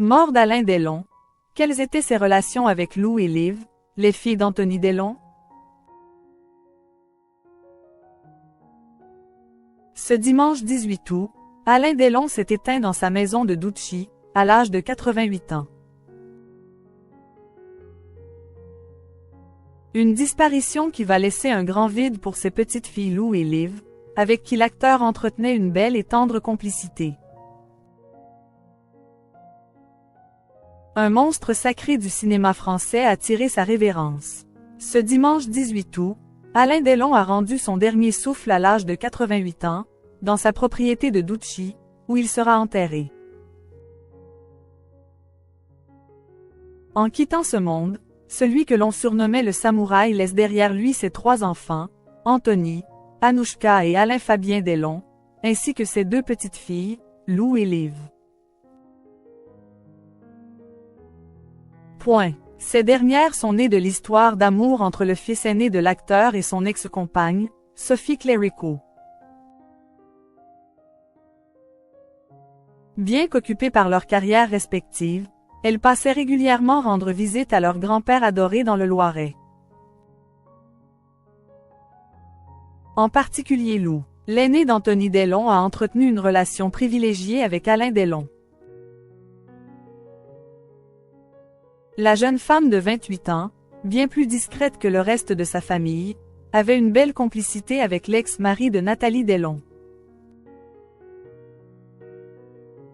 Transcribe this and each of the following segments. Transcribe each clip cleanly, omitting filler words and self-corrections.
Mort d'Alain Delon. Quelles étaient ses relations avec Lou et Liv, les filles d'Anthony Delon? Ce dimanche 18 août, Alain Delon s'est éteint dans sa maison de Douchy, à l'âge de 88 ans. Une disparition qui va laisser un grand vide pour ses petites filles Lou et Liv, avec qui l'acteur entretenait une belle et tendre complicité. Un monstre sacré du cinéma français a tiré sa révérence. Ce dimanche 18 août, Alain Delon a rendu son dernier souffle à l'âge de 88 ans, dans sa propriété de Douchy, où il sera enterré. En quittant ce monde, celui que l'on surnommait le samouraï laisse derrière lui ses 3 enfants, Anthony, Anouchka et Alain Fabien Delon, ainsi que ses 2 petites filles, Lou et Liv. Ces dernières sont nées de l'histoire d'amour entre le fils aîné de l'acteur et son ex-compagne, Sophie Clérico. Bien qu'occupées par leurs carrières respectives, elles passaient régulièrement rendre visite à leur grand-père adoré dans le Loiret. En particulier Lou, l'aîné d'Anthony Delon, a entretenu une relation privilégiée avec Alain Delon. La jeune femme de 28 ans, bien plus discrète que le reste de sa famille, avait une belle complicité avec l'ex-mari de Nathalie Delon.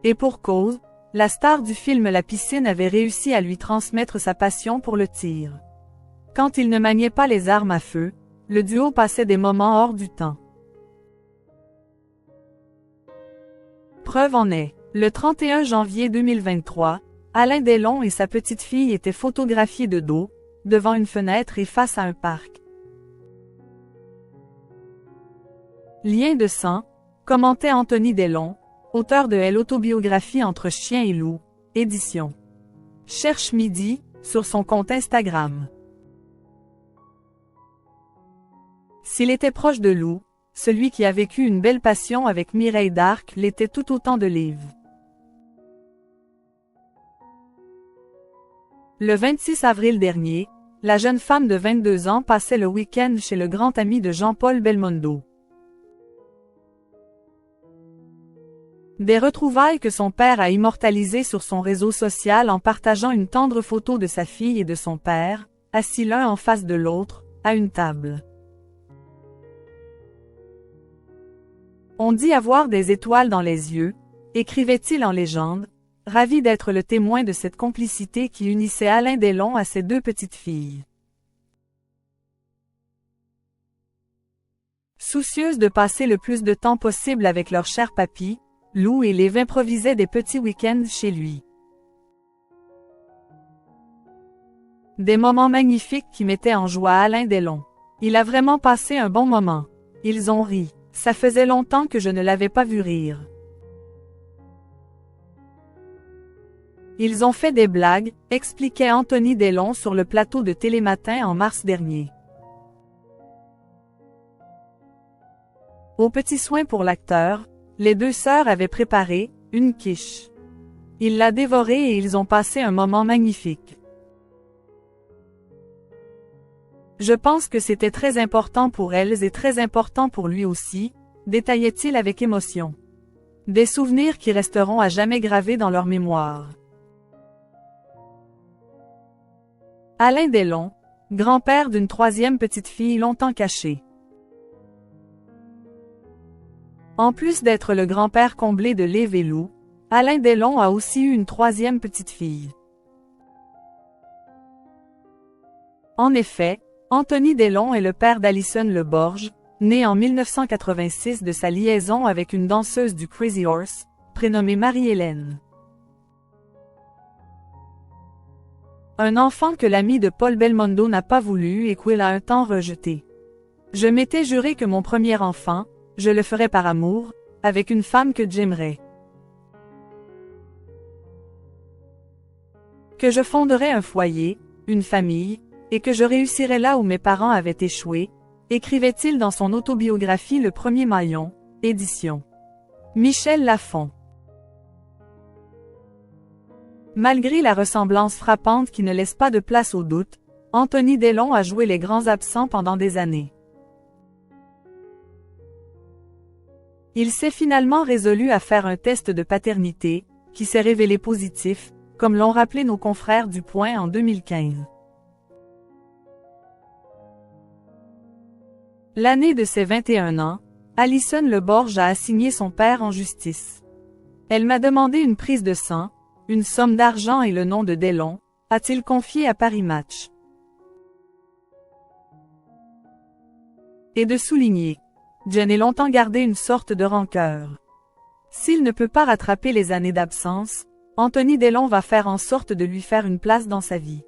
Et pour cause, la star du film La Piscine avait réussi à lui transmettre sa passion pour le tir. Quand il ne maniait pas les armes à feu, le duo passait des moments hors du temps. Preuve en est, le 31 janvier 2023, Alain Delon et sa petite fille étaient photographiés de dos, devant une fenêtre et face à un parc. Lien de sang, commentait Anthony Delon, auteur de l'autobiographie Entre chien et loup, édition. Cherche midi, sur son compte Instagram. S'il était proche de Lou, celui qui a vécu une belle passion avec Mireille d'Arc l'était tout autant de Liv. Le 26 avril dernier, la jeune femme de 22 ans passait le week-end chez le grand ami de Jean-Paul Belmondo. Des retrouvailles que son père a immortalisées sur son réseau social en partageant une tendre photo de sa fille et de son père, assis l'un en face de l'autre, à une table. On dit avoir des étoiles dans les yeux, écrivait-il en légende, ravi d'être le témoin de cette complicité qui unissait Alain Delon à ses 2 petites filles. Soucieuses de passer le plus de temps possible avec leur cher papy, Lou et Liv improvisaient des petits week-ends chez lui. Des moments magnifiques qui mettaient en joie Alain Delon. Il a vraiment passé un bon moment. Ils ont ri. Ça faisait longtemps que je ne l'avais pas vu rire. Ils ont fait des blagues, expliquait Anthony Delon sur le plateau de Télématin en mars dernier. Aux petits soins pour l'acteur, les 2 sœurs avaient préparé une quiche. Il l'a dévorée et ils ont passé un moment magnifique. Je pense que c'était très important pour elles et très important pour lui aussi, détaillait-il avec émotion. Des souvenirs qui resteront à jamais gravés dans leur mémoire. Alain Delon, grand-père d'une 3e petite fille longtemps cachée. En plus d'être le grand-père comblé de Liv et Lou, Alain Delon a aussi eu une 3e petite fille. En effet, Anthony Delon est le père d'Alison Leborge, née en 1986 de sa liaison avec une danseuse du Crazy Horse, prénommée Marie-Hélène. Un enfant que l'ami de Paul Belmondo n'a pas voulu et qu'il a un temps rejeté. Je m'étais juré que mon premier enfant, je le ferais par amour, avec une femme que j'aimerais. Que je fonderais un foyer, une famille, et que je réussirais là où mes parents avaient échoué, écrivait-il dans son autobiographie Le Premier Maillon, édition. Michel Lafon. Malgré la ressemblance frappante qui ne laisse pas de place au doute, Anthony Delon a joué les grands absents pendant des années. Il s'est finalement résolu à faire un test de paternité, qui s'est révélé positif, comme l'ont rappelé nos confrères du Point en 2015. L'année de ses 21 ans, Alison Le Borge a assigné son père en justice. Elle m'a demandé une prise de sang, une somme d'argent et le nom de Delon, a-t-il confié à Paris Match. Et de souligner. Jen ait longtemps gardé une sorte de rancœur. S'il ne peut pas rattraper les années d'absence, Anthony Delon va faire en sorte de lui faire une place dans sa vie.